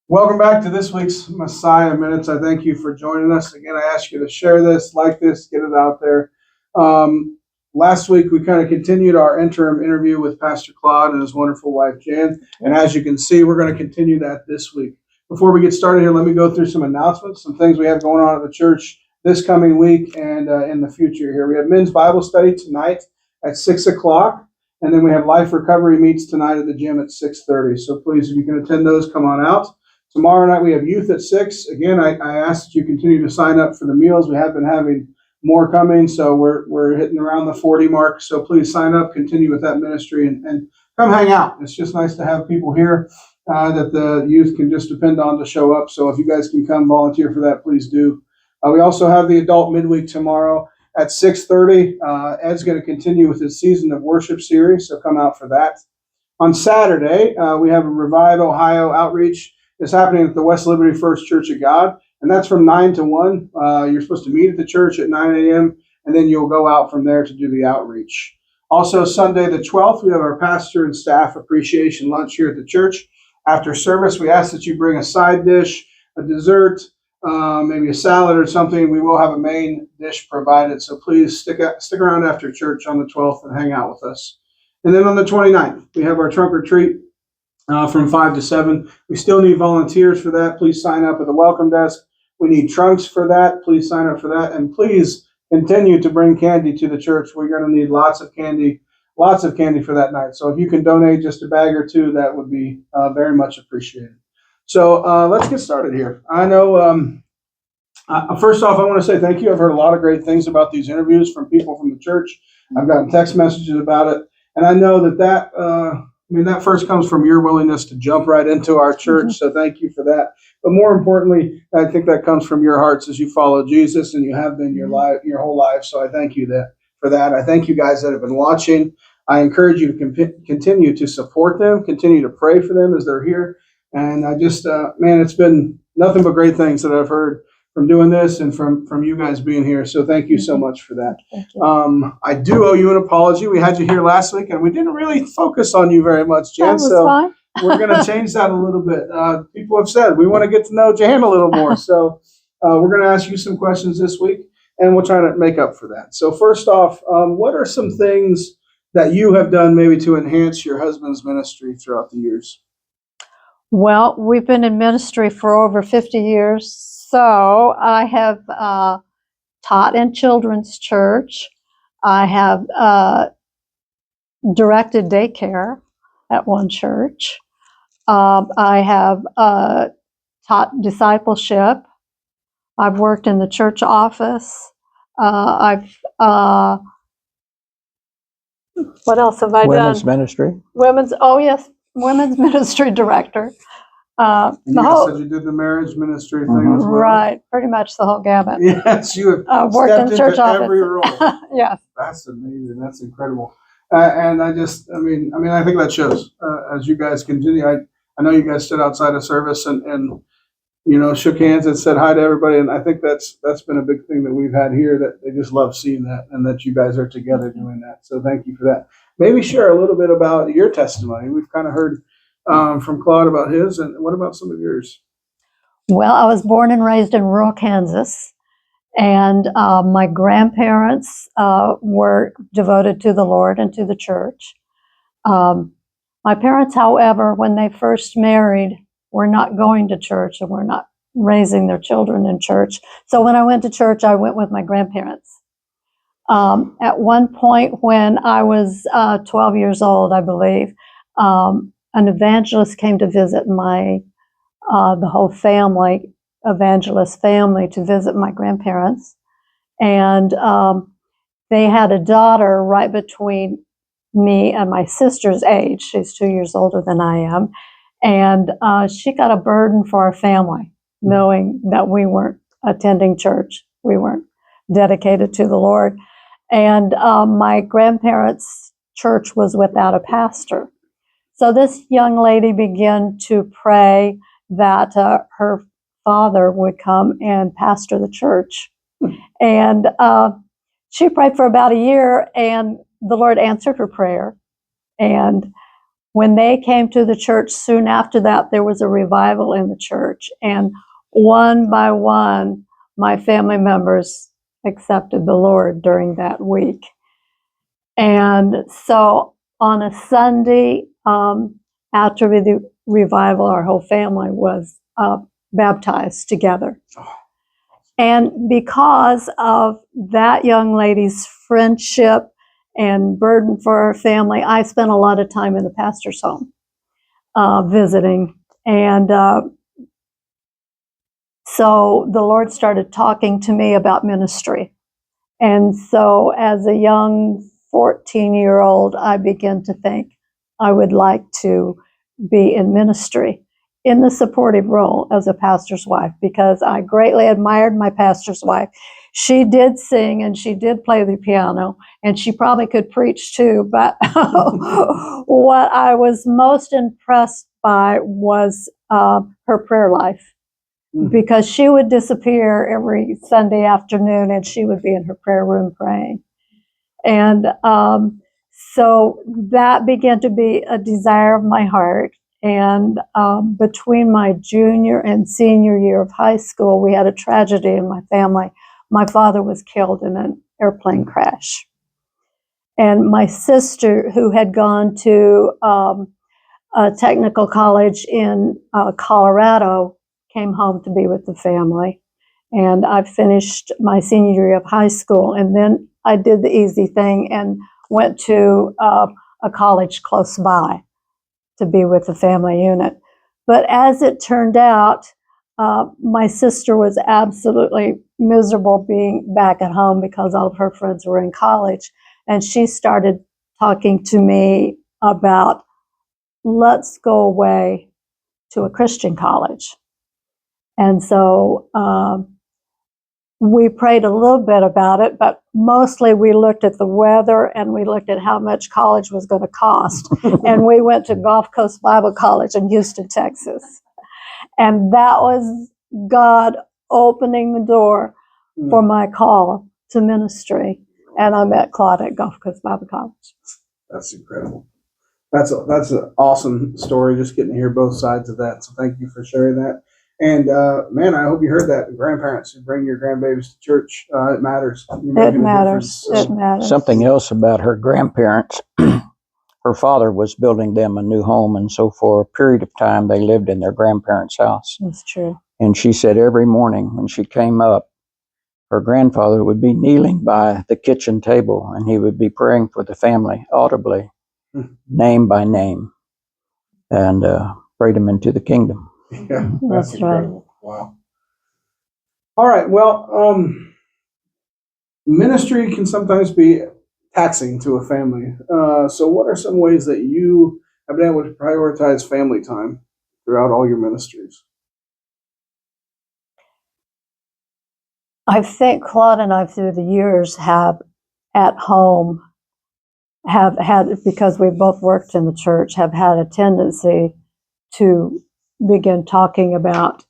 Welcome back to this week's Messiah Minutes. I thank you for joining us. Again, I ask you to share this, like this, get it out there. Last week, we kind of continued our interim interview with Pastor Claude and his wonderful wife, Jan. And as you can see, we're going to continue that this week. Before we get started here, let me go through some announcements, some things we have going on at the church this coming week and in the future here. We have men's Bible study tonight at 6 o'clock. And then we have Life Recovery meets tonight at the gym at 6:30. So please, if you can attend those, come on out. Tomorrow night we have youth at 6. Again, I ask that you continue to sign up for the meals. We have been having more coming, so we're hitting around the 40 mark. So please sign up, continue with that ministry, and come hang out. It's just nice to have people here that the youth can just depend on to show up. So if you guys can come volunteer for that, please do. We also have the adult midweek tomorrow at 6:30. Ed's going to continue with his season of worship series, so come out for that. On Saturday, we have a Revive Ohio outreach. It's happening at the West Liberty First Church of God, and that's from 9 to 1. You're supposed to meet at the church at 9 a.m., and then you'll go out from there to do the outreach. Also, Sunday the 12th, we have our pastor and staff appreciation lunch here at the church. After service, we ask that you bring a side dish, a dessert, maybe a salad or something. We will have a main dish provided, so please stick around after church on the 12th and hang out with us. And then on the 29th, we have our trunk or treat. From 5 to 7. We still need volunteers for that. Please sign up at the welcome desk. We need trunks for that. Please sign up for that. And please continue to bring candy to the church. We're going to need lots of candy for that night. So if you can donate just a bag or two, that would be very much appreciated. So let's get started here. I know, first off, I want to say thank you. I've heard a lot of great things about these interviews from people from the church. I've gotten text messages about it. And I know that first comes from your willingness to jump right into our church, so thank you for that. But more importantly, I think that comes from your hearts as you follow Jesus, and you have been your whole life. So I thank you for that. I thank you guys that have been watching. I encourage you to continue to support them, continue to pray for them as they're here. And I just, it's been nothing but great things that I've heard from doing this and from you guys being here. So thank you so much for that. I do owe you an apology. We had you here last week and we didn't really focus on you very much, Jan. So fine. We're going to change that a little bit. People have said we want to get to know Jan a little more. So we're going to ask you some questions this week and we'll try to make up for that. So first off, what are some things that you have done maybe to enhance your husband's ministry throughout the years? Well, we've been in ministry for over 50 years. So I have taught in children's church. I have directed daycare at one church. I have taught discipleship. I've worked in the church office. What else have I done? Women's ministry. Women's ministry director. And you said you did the marriage ministry thing as well. Right, pretty much the whole gamut. Yes, you have worked stepped in church into office. every role. Yes. That's amazing. That's incredible. And I think that shows as you guys continue. I know you guys stood outside of service and shook hands and said hi to everybody. And I think that's been a big thing that we've had here, that they just love seeing that and that you guys are together doing that. So thank you for that. Maybe share a little bit about your testimony. We've kind of heard from Claude about his, and what about some of yours? Well, I was born and raised in rural Kansas, and my grandparents were devoted to the Lord and to the church. My parents, however, when they first married, were not going to church and were not raising their children in church. So when I went to church, I went with my grandparents. At one point when I was 12 years old, I believe, an evangelist came to visit the whole family, evangelist family, to visit my grandparents. And they had a daughter right between me and my sister's age. She's 2 years older than I am. And she got a burden for our family, knowing that we weren't attending church. We weren't dedicated to the Lord. And my grandparents' church was without a pastor. So this young lady began to pray that her father would come and pastor the church. And she prayed for about a year, and the Lord answered her prayer. And when they came to the church, soon after that, there was a revival in the church. And one by one, my family members accepted the Lord during that week. And so on a Sunday, after the revival, our whole family was baptized together. And because of that young lady's friendship and burden for our family, I spent a lot of time in the pastor's home visiting. And so the Lord started talking to me about ministry. And so as a young 14-year-old, I began to think I would like to be in ministry in the supportive role as a pastor's wife, because I greatly admired my pastor's wife. She did sing and she did play the piano, and she probably could preach too, but what I was most impressed by was her prayer life, because she would disappear every Sunday afternoon and she would be in her prayer room praying. And so that began to be a desire of my heart. And between my junior and senior year of high school, we had a tragedy in my family. My father was killed in an airplane crash. And my sister, who had gone to a technical college in Colorado, came home to be with the family. And I finished my senior year of high school, and then I did the easy thing and went to a college close by to be with the family unit. But as it turned out, my sister was absolutely miserable being back at home because all of her friends were in college. And she started talking to me about, let's go away to a Christian college. And so we prayed a little bit about it, but mostly we looked at the weather and we looked at how much college was going to cost. And we went to Gulf Coast Bible College in Houston, Texas. And that was God opening the door for my call to ministry. And I met Claude at Gulf Coast Bible College. That's incredible. That's an awesome story, just getting to hear both sides of that. So thank you for sharing that. And man, I hope you heard that. Grandparents who bring your grandbabies to church, it matters. It matters. It matters. Something else about her grandparents. Her father was building them a new home, and so for a period of time they lived in their grandparents' house. That's true. And she said every morning when she came up, her grandfather would be kneeling by the kitchen table and he would be praying for the family audibly, name by name, and prayed them into the kingdom. Yeah, That's incredible. Right. Wow. All right. Well, ministry can sometimes be taxing to a family. So what are some ways that you have been able to prioritize family time throughout all your ministries? I think Claude and I, through the years, have at home have had, because we both worked in the church, have had a tendency to begin talking about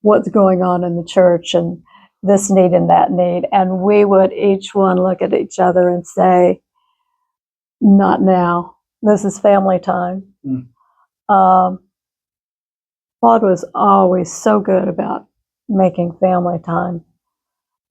what's going on in the church and this need and that need. And we would each one look at each other and say, not now. This is family time. Claude was always so good about making family time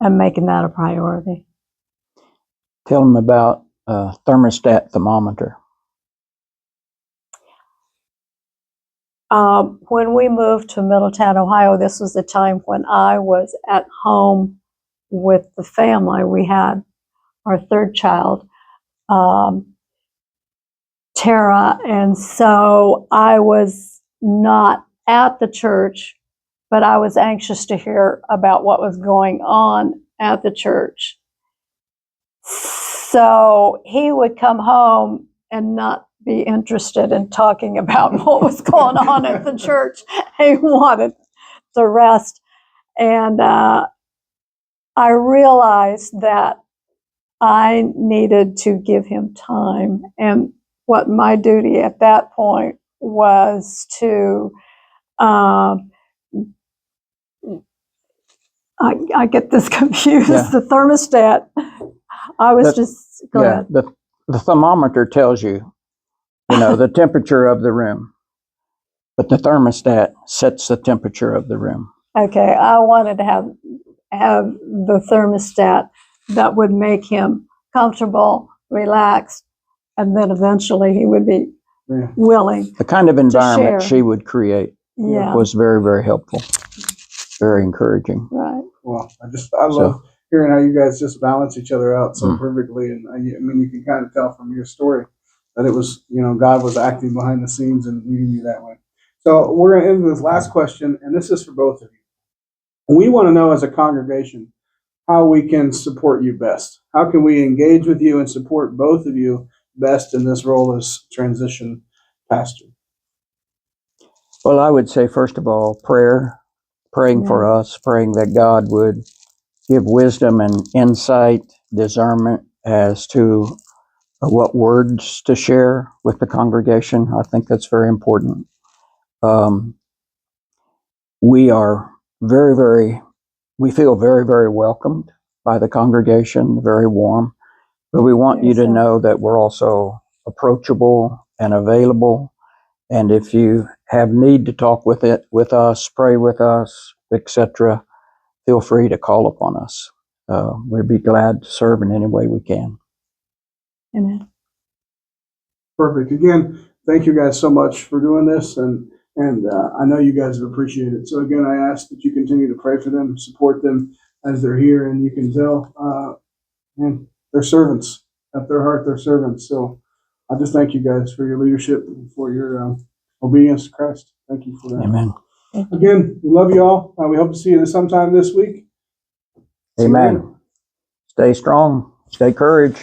and making that a priority. Tell them about thermostat thermometer. When we moved to Middletown, Ohio, this was the time when I was at home with the family. We had our third child, Tara, and so I was not at the church, but I was anxious to hear about what was going on at the church. So he would come home and not be interested in talking about what was going on at the church. He wanted to rest. And I realized that I needed to give him time. And what my duty at that point was to, I get this confused, Yeah. the thermostat. I was go ahead. The thermometer tells you the temperature of the room. But the thermostat sets the temperature of the room. Okay, I wanted to have the thermostat that would make him comfortable, relaxed, and then eventually he would be Yeah. willing. The kind of environment share. she would create Yeah, was very, very helpful, very encouraging. right. Well, I love hearing how you guys just balance each other out so Mm. perfectly. And I mean, you can kind of tell from your story that it was, God was acting behind the scenes and leading you that way. So we're going to end with this last question, and this is for both of you. We want to know as a congregation how we can support you best. How can we engage with you and support both of you best in this role as transition pastor? Well, I would say, first of all, praying Amen. for us, praying that God would give wisdom and insight, discernment as to what words to share with the congregation. I think that's very important. We are we feel very, very welcomed by the congregation, very warm, but we want you to know that we're also approachable and available. And if you have need to talk with us, pray with us, etc., feel free to call upon us. We'd be glad to serve in any way we can. Amen. Perfect. Again, thank you guys so much for doing this, and I know you guys have appreciated it. So again, I ask that you continue to pray for them, support them as they're here, and you can tell, man, they're servants. At their heart, they're servants. So I just thank you guys for your leadership and for your obedience to Christ. Thank you for that. Amen. Again, we love you all. We hope to see you sometime this week. Amen. Stay strong. Stay courage.